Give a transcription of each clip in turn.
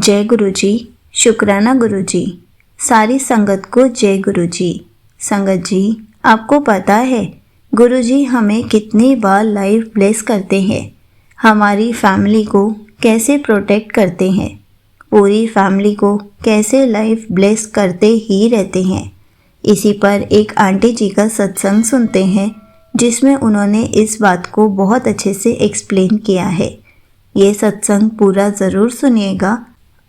जय गुरुजी। शुक्राना गुरुजी। सारी संगत को जय गुरुजी। संगत जी, आपको पता है गुरुजी हमें कितनी बार लाइफ ब्लेस करते हैं, हमारी फैमिली को कैसे प्रोटेक्ट करते हैं, पूरी फैमिली को कैसे लाइफ ब्लेस करते ही रहते हैं। इसी पर एक आंटी जी का सत्संग सुनते हैं जिसमें उन्होंने इस बात को बहुत अच्छे से एक्सप्लेन किया है। ये सत्संग पूरा ज़रूर सुनिएगा,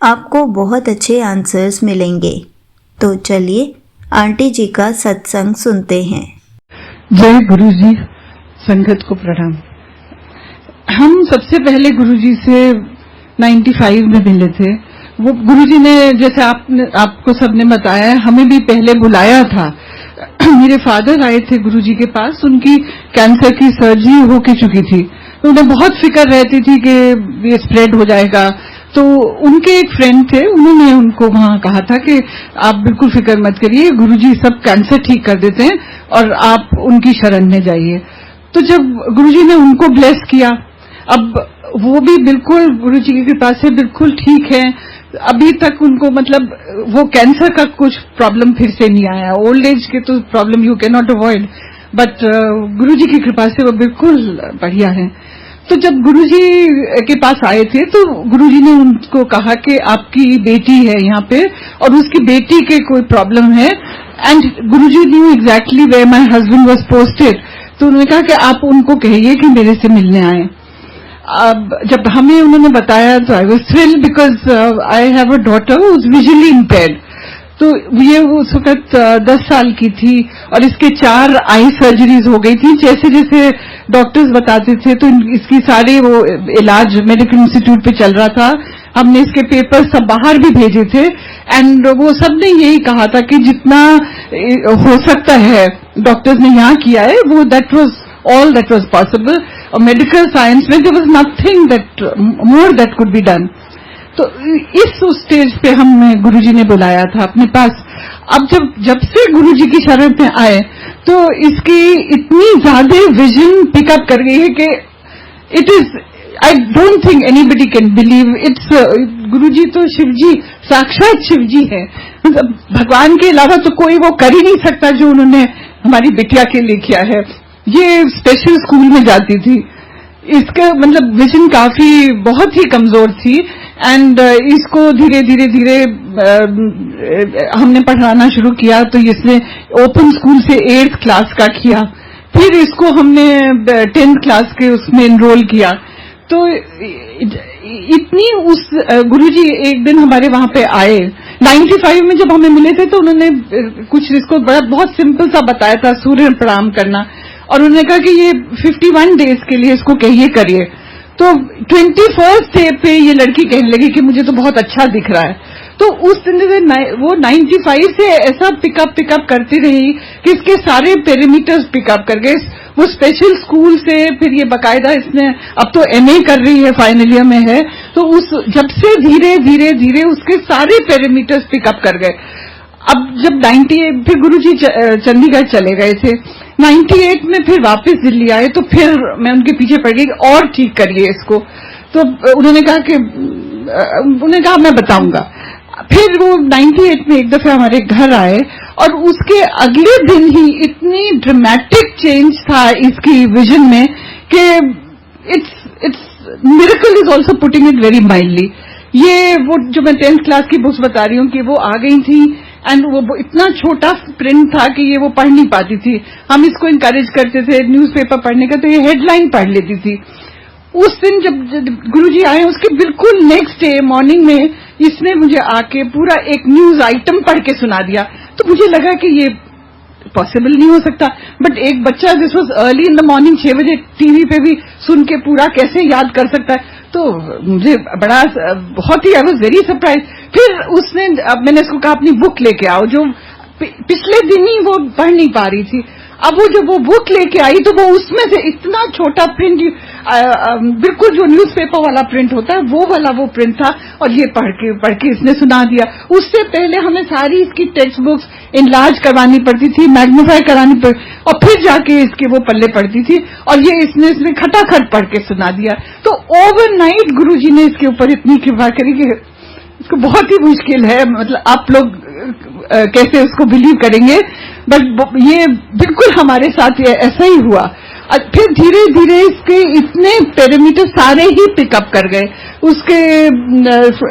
आपको बहुत अच्छे आंसर्स मिलेंगे। तो चलिए आंटी जी का सत्संग सुनते हैं। जय गुरुजी। संगत को प्रणाम। हम सबसे पहले गुरुजी से 95 में मिले थे। वो गुरुजी ने जैसे आपको सबने बताया, हमें भी पहले बुलाया था। मेरे फादर आए थे गुरुजी के पास, उनकी कैंसर की सर्जरी हो के चुकी थी, तो उन्हें बहुत फिक्र रहती थी कि ये स्प्रेड हो जाएगा। तो उनके एक फ्रेंड थे, उन्होंने उनको वहां कहा था कि आप बिल्कुल फिक्र मत करिए, गुरुजी सब कैंसर ठीक कर देते हैं और आप उनकी शरण में जाइए। तो जब गुरुजी ने उनको ब्लेस किया, अब वो भी बिल्कुल गुरुजी की कृपा से बिल्कुल ठीक है। अभी तक उनको मतलब वो कैंसर का कुछ प्रॉब्लम फिर से नहीं आया। ओल्ड एज के तो problem you can not avoid, but Guruji की कृपा से वो बिल्कुल बढ़िया है। तो जब गुरुजी के पास आए थे तो गुरुजी ने उनको कहा कि आपकी बेटी है यहाँ पे और उसकी बेटी के कोई प्रॉब्लम है, and Guruji knew exactly where my husband was posted. तो उन्होंने कहा कि आप उनको कहिए कि मेरे से मिलने आए। अब जब हमें उन्होंने बताया तो I was thrilled because I have a daughter who is visually impaired. तो ये उस वक्त 10 साल की थी और इसके 4 आई सर्जरीज हो गई थी। जैसे जैसे डॉक्टर्स बताते थे तो इसकी सारे वो इलाज मेडिकल इंस्टीट्यूट पे चल रहा था। हमने इसके पेपर सब बाहर भी भेजे थे, एंड वो सब ने यही कहा था कि जितना हो सकता है डॉक्टर्स ने यहाँ किया है वो that was all that was possible. और मेडिकल साइंस में there was nothing that more that could be done. तो इस स्टेज पे हमें गुरुजी ने बुलाया था अपने पास। अब जब से गुरुजी की शरण में आए तो इसकी इतनी ज्यादा विजन पिकअप कर गई है कि it is, I don't think anybody can believe it's. Guruji तो शिवजी, साक्षात शिवजी है। मतलब भगवान के अलावा तो कोई वो कर ही नहीं सकता जो उन्होंने हमारी बिटिया के लिए किया है। ये स्पेशल स्कूल में जाती थी, इसका मतलब विजन काफी बहुत ही कमजोर थी, एंड इसको धीरे धीरे हमने पढ़ाना शुरू किया। तो इसने ओपन स्कूल से 8th क्लास का किया, फिर इसको हमने 10th क्लास के उसमें एनरोल किया। तो इतनी उस गुरुजी एक दिन हमारे वहां पे आए 95 में जब हमें मिले थे, तो उन्होंने कुछ इसको बहुत सिंपल सा बताया था, सूर्य प्रणाम करना, और उन्होंने कहा कि ये 51 डेज के लिए इसको कहिए करिए। तो 21st डे पे ये लड़की कहने लगी कि मुझे तो बहुत अच्छा दिख रहा है। तो उस दिन से वो 95 से ऐसा पिकअप करती रही कि इसके सारे पैरामीटर्स पिकअप कर गए। वो स्पेशल स्कूल से फिर ये बकायदा इसने अब तो MA कर रही है, फाइनल ईयर में है। तो उस जब से धीरे धीरे उसके सारे पैरामीटर्स पिकअप कर गए। अब जब 98 फिर गुरुजी चंडीगढ़ चले गए थे, 98 में फिर वापस दिल्ली आए, तो फिर मैं उनके पीछे पड़ गई और ठीक करिए इसको। तो उन्होंने कहा मैं बताऊंगा। फिर वो 98 में एक दफे हमारे घर आए और उसके अगले दिन ही इतनी ड्रामेटिक चेंज था इसकी विजन में कि it's miracle is also putting it very mildly. ये वो जो मैं 10th क्लास की बुक्स बता रही हूँ कि वो आ गई थी, एंड वो इतना छोटा प्रिंट था कि ये वो पढ़ नहीं पाती थी। हम इसको इनकरेज करते थे न्यूज़पेपर पढ़ने का, तो ये हेडलाइन पढ़ लेती थी। उस दिन जब गुरुजी आए उसके बिल्कुल नेक्स्ट डे मॉर्निंग में इसने मुझे आके पूरा एक न्यूज आइटम पढ़ के सुना दिया। तो मुझे लगा कि ये पॉसिबल नहीं हो सकता, बट एक बच्चा this was early in the morning 6 बजे टीवी पे भी सुन के पूरा कैसे याद कर सकता है। तो मुझे बड़ा बहुत ही आई वाज वेरी सरप्राइज। फिर उसने मैंने इसको कहा अपनी बुक लेके आओ, जो पिछले दिन ही वो पढ़ नहीं पा रही थी। अब वो जब वो बुक लेके आई तो वो उसमें से इतना छोटा प्रिंट, बिल्कुल जो न्यूज़पेपर वाला प्रिंट होता है वो वाला वो प्रिंट था, और ये पढ़ के इसने सुना दिया। उससे पहले हमें सारी इसकी टेक्स्ट बुक्स इनलार्ज करवानी पड़ती थी, मैग्नीफाई करानी पड़ती, और फिर जाके इसके वो पल्ले पड़ती थी, और ये इसने खटाखट पढ़ के सुना दिया। तो ओवरनाइट गुरुजी ने इसके ऊपर इतनी कृपा करी कि उसको बहुत ही मुश्किल है, मतलब आप लोग कैसे उसको बिलीव करेंगे, बट ये बिल्कुल हमारे साथ ये ऐसा ही हुआ। फिर धीरे धीरे इसके इतने पैरामीटर सारे ही पिकअप कर गए। उसके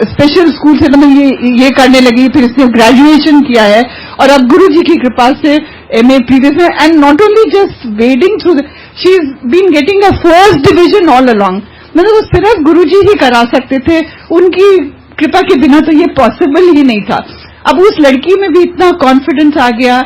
स्पेशल स्कूल से मतलब ये करने लगी, फिर इसने ग्रेजुएशन किया है और अब गुरुजी की कृपा से एमए प्रीवियस में, and not only just wading through, she is been getting a first division all along. मतलब वो सिर्फ गुरुजी ही करा सकते थे, उनकी कृपा के बिना तो ये पॉसिबल ही नहीं था। अब उस लड़की में भी इतना कॉन्फिडेंस आ गया,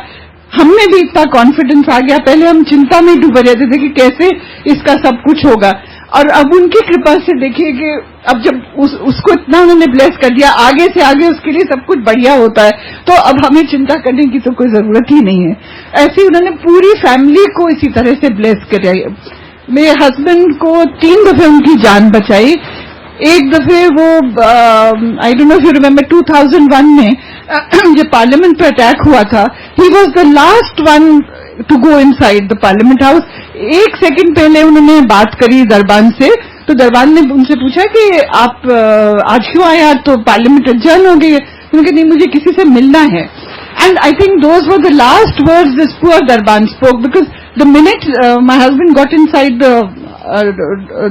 हम में भी इतना कॉन्फिडेंस आ गया। पहले हम चिंता में डूबे रहते थे कि कैसे इसका सब कुछ होगा, और अब उनकी कृपा से देखिए कि अब जब उसको इतना उन्होंने ब्लेस कर दिया, आगे से आगे उसके लिए सब कुछ बढ़िया होता है, तो अब हमें चिंता करने की तो कोई जरूरत ही नहीं है। ऐसे ही उन्होंने पूरी फैमिली को इसी तरह से ब्लेस किया। मेरे हस्बैंड को 3 दफे उनकी जान बचाई। एक दफे वो I don't know if you remember 2001 में जब पार्लियामेंट पे अटैक हुआ था, he was the last one to go inside the Parliament house. 1 second पहले उन्होंने बात करी दरबान से, तो दरबान ने उनसे पूछा कि आप आज क्यों आए, आज तो पार्लियामेंट adjourn हो गई है। उन्होंने कहा नहीं, मुझे किसी से मिलना है। And I think those were the last words this poor Darban spoke, because the minute my husband got inside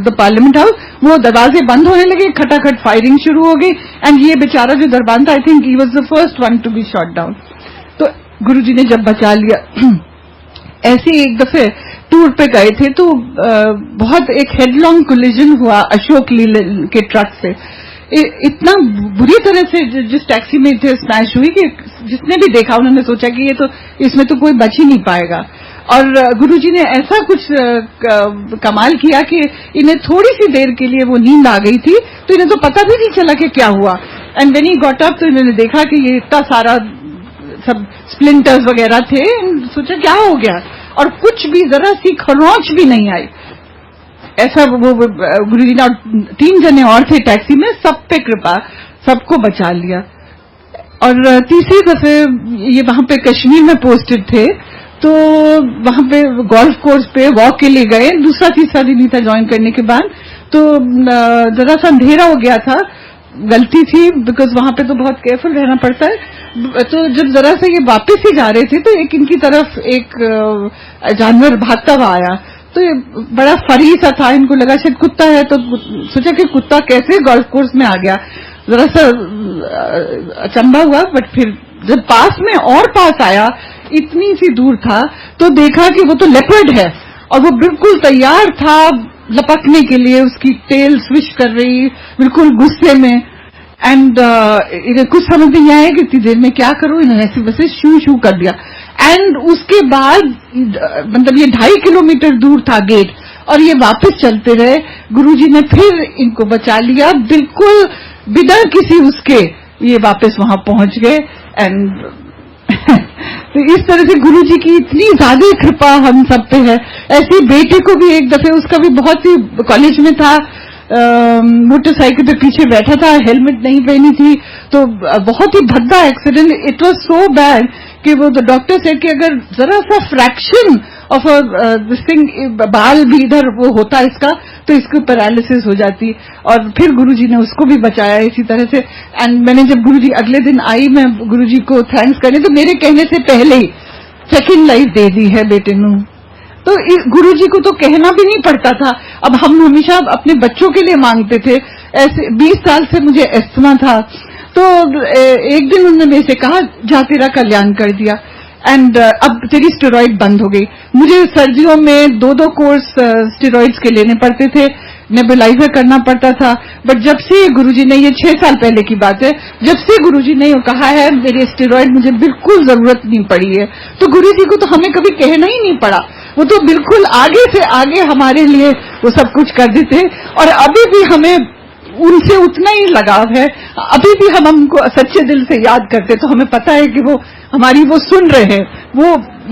the Parliament house, वो दरवाजे बंद होने लगे, खटाखट फायरिंग शुरू हो गई, एंड ये बेचारा जो दरबान था, I think he was the first one to be shot down. तो गुरुजी ने जब बचा लिया। ऐसे एक दफे टूर पे गए थे तो बहुत एक हेडलॉन्ग कोलिजन हुआ अशोक लीलैंड के ट्रक से। इतना बुरी तरह से जिस टैक्सी में थे स्मैश हुई कि जिसने भी देखा उन्होंने सोचा कि ये तो इसमें तो कोई बच ही नहीं पाएगा। और गुरुजी ने ऐसा कुछ कमाल किया कि इन्हें थोड़ी सी देर के लिए वो नींद आ गई थी, तो इन्हें तो पता भी नहीं चला कि क्या हुआ। And when he got up तो इन्होंने देखा कि ये इतना सारा सब स्प्लिंटर्स वगैरह थे, सोचा क्या हो गया, और कुछ भी जरा सी खरोंच भी नहीं आई। ऐसा वो गुरुजी ने 3 जने और थे टैक्सी में, सब पे कृपा, सबको बचा लिया। और तीसरी दफे ये वहां पे कश्मीर में पोस्टेड थे, तो वहां पे गोल्फ कोर्स पे वॉक के लिए गए। दूसरा तीसरा दिन ही था ज्वाइन करने के बाद, तो जरा सा अंधेरा हो गया था, गलती थी बिकॉज वहां पे तो बहुत केयरफुल रहना पड़ता है। तो जब जरा से ये वापस ही जा रहे थे तो एक इनकी तरफ एक जानवर भागता हुआ आया, तो ये बड़ा फरी सा था, इनको लगा शायद कुत्ता है, तो सोचा कि कुत्ता कैसे गोल्फ कोर्स में आ गया। जरा सा अचंभा हुआ, बट फिर जब पास में और पास आया, इतनी सी दूर था, तो देखा कि वो तो लेपर्ड है और वो बिल्कुल तैयार था लपकने के लिए, उसकी टेल स्विश कर रही बिल्कुल गुस्से में। एंड कुछ समझ नहीं आया कि इतनी देर में क्या करूं, इन्होंने ऐसे वैसे शू शू कर दिया। एंड उसके बाद मतलब ये 2.5 किलोमीटर दूर था गेट, और ये वापस चलते रहे। गुरुजी ने फिर इनको बचा लिया, बिल्कुल बिना किसी उसके ये वापस वहां पहुंच गए। एंड तो इस तरह से गुरुजी की इतनी ज्यादा कृपा हम सब पे है। ऐसे बेटे को भी एक दफे, उसका भी बहुत ही कॉलेज में था, मोटरसाइकिल पे पीछे बैठा था, हेलमेट नहीं पहनी थी, तो बहुत ही भद्दा accident. It was so bad कि वो तो डॉक्टर से कि अगर जरा सा फ्रैक्शन ऑफ दिस थिंग बाल भी इधर वो होता है इसका, तो इसको पैरालिसिस हो जाती। और फिर गुरुजी ने उसको भी बचाया इसी तरह से। एंड मैंने जब गुरुजी अगले दिन आई मैं गुरुजी को थैंक्स करने, तो मेरे कहने से पहले ही सेकेंड लाइफ दे दी है बेटे नू। तो गुरुजी को तो कहना भी नहीं पड़ता था। अब हम हमेशा अपने बच्चों के लिए मांगते थे। ऐसे 20 साल से मुझे एस्थमा था, तो एक दिन उन्होंने मेरे से कहा जा तेरा कल्याण कर दिया, एंड अब तेरी स्टेरॉइड बंद हो गई। मुझे सर्दियों में 2-2 कोर्स स्टेरॉइड्स के लेने पड़ते थे, नेबुलाइजर करना पड़ता था। बट जब से गुरुजी ने, ये 6 साल पहले की बात है, जब से गुरुजी ने कहा है मेरे स्टेरॉइड मुझे बिल्कुल जरूरत नहीं पड़ी है, तो गुरुजी को तो हमें कभी कहना ही नहीं पड़ा। वो तो बिल्कुल आगे से आगे हमारे लिए वो सब कुछ कर देते। और अभी भी हमें उनसे उतना ही लगाव है, अभी भी हम उनको सच्चे दिल से याद करते, तो हमें पता है कि वो हमारी वो सुन रहे हैं। वो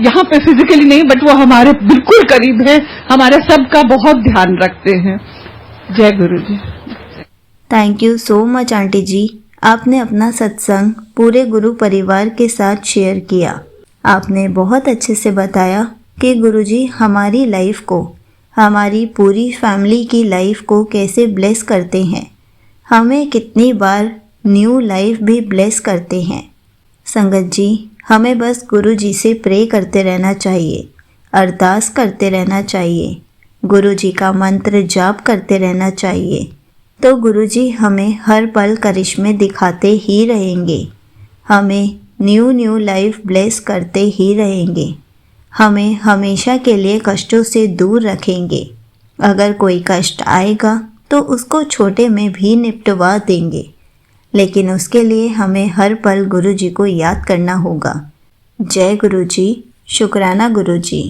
यहाँ पे फिजिकली नहीं, बट वो हमारे बिल्कुल करीब है, हमारे सबका बहुत ध्यान रखते हैं। जय Guru ji. Thank you so much aunty ji, आपने अपना सत्संग पूरे गुरु परिवार के साथ शेयर किया। आपने बहुत अच्छे से बताया कि गुरुजी हमारी लाइफ को, हमारी पूरी फैमिली की लाइफ को कैसे ब्लेस करते हैं, हमें कितनी बार न्यू लाइफ भी ब्लेस करते हैं। संगत जी, हमें बस गुरु जी से प्रे करते रहना चाहिए, अरदास करते रहना चाहिए, गुरु जी का मंत्र जाप करते रहना चाहिए, तो गुरु जी हमें हर पल करिश्मे दिखाते ही रहेंगे, हमें न्यू लाइफ ब्लेस करते ही रहेंगे, हमें हमेशा के लिए कष्टों से दूर रखेंगे। अगर कोई कष्ट आएगा तो उसको छोटे में भी निपटवा देंगे, लेकिन उसके लिए हमें हर पल गुरु जी को याद करना होगा। जय गुरु जी। शुक्राना गुरु जी।